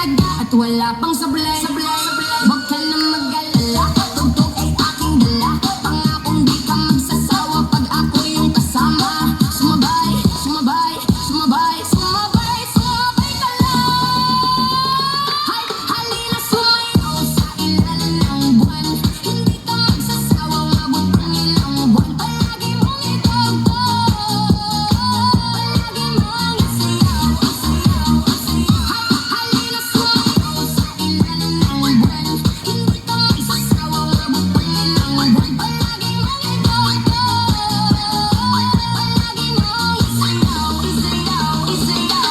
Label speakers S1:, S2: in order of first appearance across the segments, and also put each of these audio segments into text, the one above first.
S1: talaga at wala pang sablay. Huwag ka na mag-alala, tugtog ay aking dala. Pangakong di ka magsasawa pag ako yung kasama. Sumabay, sumabay, sumabay, sumabay, sumabay ka lang. Halina sumayaw sa ilalim ng buwan. Hindi ka magsasawa, umabot ang ilang buwan. Palagi mong itagpo, palagi mong isayaw, isayaw, isayaw. Halina sumayaw sa ilalim ng buwan. Hindi ka magsasawa, umabot ang ilang buwan. Palagi mong itagpo, palagi mong isayaw, isayaw, isayaw.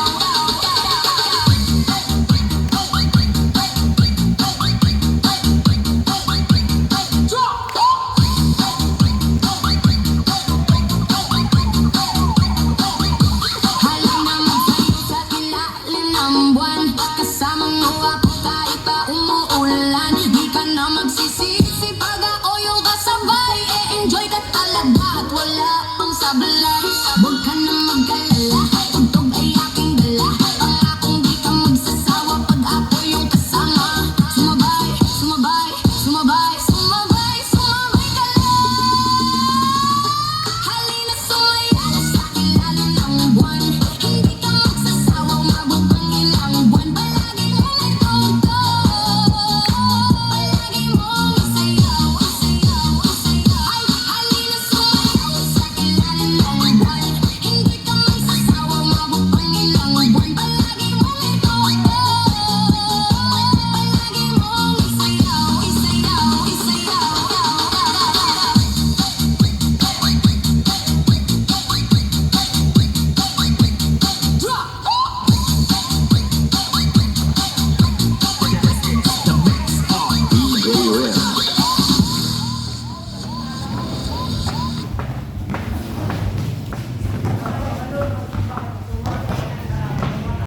S1: Halina magsayaw sa ilalim ng buwan. Kasamang ako kahit pa umuulan. Di ka na magsisisi pag ako yung kasabay. E-enjoy ka talaga at wala pang sablay.